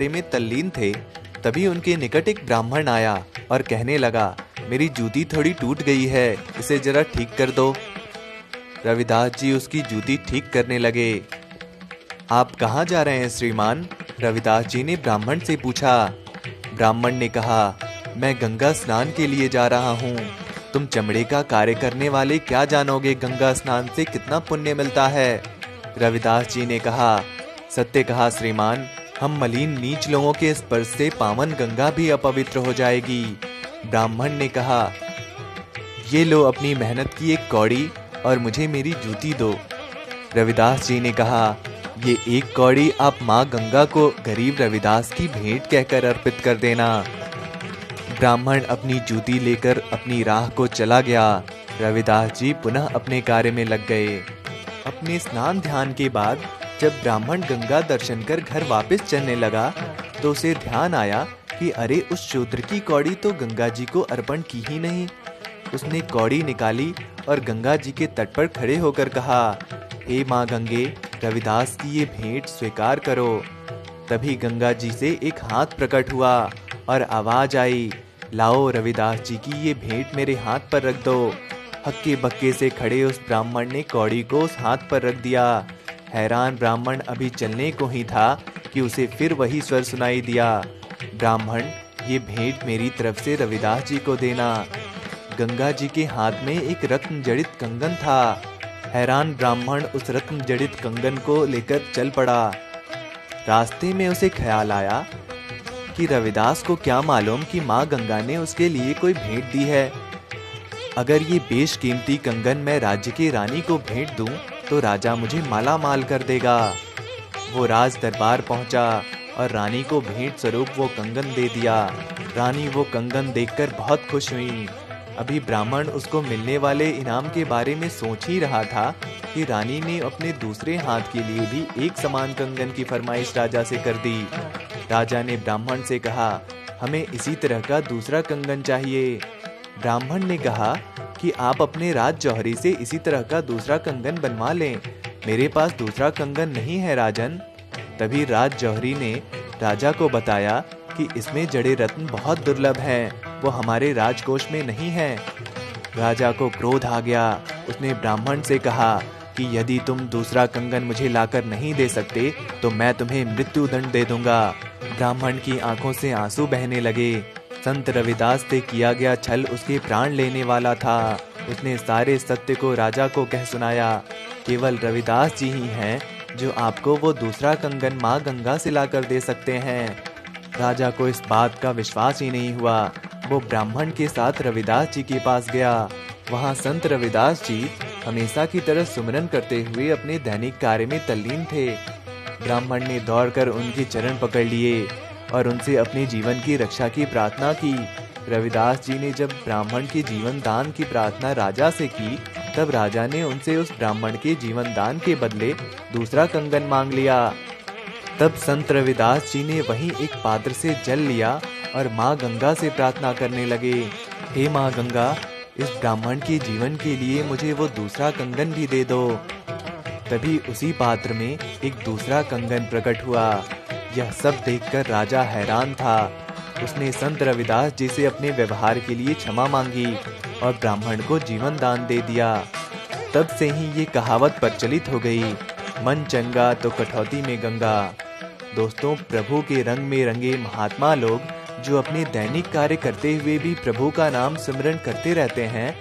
में तल्लीन थे, तभी उनके निकट एक ब्राह्मण आया और कहने लगा, मेरी जूती थोड़ी टूट गई है, इसे जरा ठीक कर दो। रविदास जी उसकी जूती ठीक करने लगे। आप कहाँ जा रहे हैं श्रीमान? रविदास जी ने ब्राह्मण से पूछा। ब्राह्मण ने कहा, मैं गंगा स्नान के लिए जा रहा हूँ। तुम चमड़े का कार्य करने वाले क्या जानोगे गंगा स्नान से कितना पुण्य मिलता है? रविदास जी ने कहा, सत्य कहा श्रीमान, हम मलिन नीच लोगों के स्पर्श से पावन गंगा भी अपवित्र हो जाएगी। ब्राह्मण ने कहा, ये लो अपनी मेहनत की एक कौड़ी और मुझे मेरी जूती दो। रविदास जी ने कहा, ये एक कौड़ी आप माँ गंगा को गरीब रविदास की भेंट कहकर अर्पित कर देना। ब्राह्मण अपनी जूती लेकर अपनी राह को चला गया। रविदास जी पुनः अपने कार्य में लग गए। अपने स्नान ध्यान के बाद जब ब्राह्मण गंगा दर्शन कर घर वापस चलने लगा तो उसे ध्यान आया कि अरे उस शूद्र की कौड़ी तो गंगा जी को अर्पण की ही नहीं। उसने कौड़ी निकाली और गंगा जी के तट पर खड़े होकर कहा, हे माँ गंगे, रविदास की ये भेंट स्वीकार करो। तभी गंगा जी से एक हाथ प्रकट हुआ और आवाज आई, लाओ रविदास जी की ये भेंट मेरे हाथ पर रख दो। हक्के बक्के से खड़े उस ब्राह्मण ने कौड़ी को उस हाथ पर रख दिया। हैरान ब्राह्मण अभी चलने को ही था कि उसे फिर वही स्वर सुनाई दिया, ब्राह्मण, ये भेंट मेरी तरफ से रविदास जी को देना। गंगा जी के हाथ में एक रत्न जड़ित कंगन था। हैरान ब्राह्मण उस रत्न जड़ित कंगन को लेकर चल पड़ा। रास्ते में उसे ख्याल आया कि रविदास को क्या मालूम कि माँ गंगा ने उसके लिए कोई भेंट दी है। अगर ये बेशकीमती कंगन मैं राज्य की रानी को भेंट दूं तो राजा मुझे माला माल कर देगा। वो राज दरबार पहुंचा और रानी को भेंट स्वरूप वो कंगन दे दिया। रानी वो कंगन देखकर बहुत खुश हुई। अभी ब्राह्मण उसको मिलने वाले इनाम के बारे में सोच ही रहा था कि रानी ने अपने दूसरे हाथ के लिए भी एक समान कंगन की फरमाइश राजा से कर दी। राजा ने ब्राह्मण से कहा, हमें इसी तरह का दूसरा कंगन चाहिए। ब्राह्मण ने कहा कि आप अपने राज जौहरी से इसी तरह का दूसरा कंगन बनवा लें, मेरे पास दूसरा कंगन नहीं है राजन। तभी राज जौहरी ने राजा को बताया कि इसमें जड़े रत्न बहुत दुर्लभ हैं, वो हमारे राजकोष में नहीं है। राजा को क्रोध आ गया। उसने ब्राह्मण से कहा कि यदि तुम दूसरा कंगन मुझे लाकर नहीं दे सकते तो मैं तुम्हें मृत्यु दंड दे दूंगा। ब्राह्मण की आंखों से आंसू बहने लगे। संत रविदास से किया गया छल उसके प्राण लेने वाला था। उसने सारे सत्य को राजा को कह सुनाया। केवल रविदास जी ही हैं जो आपको वो दूसरा कंगन माँ गंगा से लाकर दे सकते हैं। राजा को इस बात का विश्वास ही नहीं हुआ। वो ब्राह्मण के साथ रविदास जी के पास गया। वहाँ संत रविदास जी हमेशा की तरह सुमिरन करते हुए अपने दैनिक कार्य में तल्लीन थे। ब्राह्मण ने दौड़कर उनके चरण पकड़ लिए और उनसे अपने जीवन की रक्षा की प्रार्थना की। रविदास जी ने जब ब्राह्मण के जीवन दान की प्रार्थना राजा से की, तब राजा ने उनसे उस ब्राह्मण के जीवन दान के बदले दूसरा कंगन मांग लिया। तब संत रविदास जी ने वहीं एक पात्र से जल लिया और माँ गंगा से प्रार्थना करने लगे, हे माँ गंगा, इस ब्राह्मण के जीवन के लिए मुझे वो दूसरा कंगन भी दे दो। तभी उसी पात्र में एक दूसरा कंगन प्रकट हुआ। यह सब देखकर राजा हैरान था। उसने संत रविदास जी से अपने व्यवहार के लिए क्षमा मांगी और ब्राह्मण को जीवन दान दे दिया। तब से ही ये कहावत प्रचलित हो गई, मन चंगा तो कठौती में गंगा। दोस्तों, प्रभु के रंग में रंगे महात्मा लोग जो अपने दैनिक कार्य करते हुए भी प्रभु का नाम सिमरन करते रहते हैं,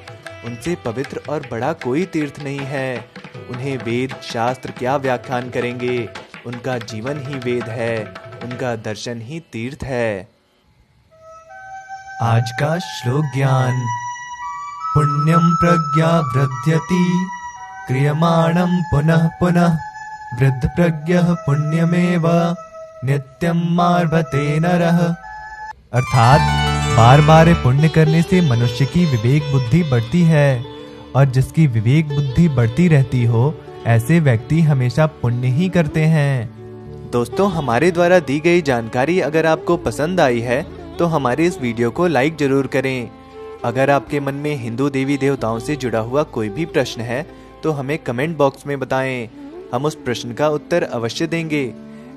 उनसे पवित्र और बड़ा कोई तीर्थ नहीं है। उन्हें वेद शास्त्र क्या व्याख्यान करेंगे, उनका जीवन ही वेद है, उनका दर्शन ही तीर्थ है। आज का श्लोक ज्ञान। पुण्यम प्रज्ञा वृद्ध्यति क्रियमाणं पुनः पुनः वृद्ध प्रज्ञः पुण्यमेव नित्यं मार्भते नरः। अर्थात बार बार पुण्य करने से मनुष्य की विवेक बुद्धि बढ़ती है, और जिसकी विवेक बुद्धि बढ़ती रहती हो ऐसे व्यक्ति हमेशा पुण्य ही करते हैं। दोस्तों, हमारे द्वारा दी गई जानकारी अगर आपको पसंद आई है तो हमारे इस वीडियो को लाइक जरूर करें। अगर आपके मन में हिंदू देवी देवताओं से जुड़ा हुआ कोई भी प्रश्न है तो हमें कमेंट बॉक्स में बताएं, हम उस प्रश्न का उत्तर अवश्य देंगे।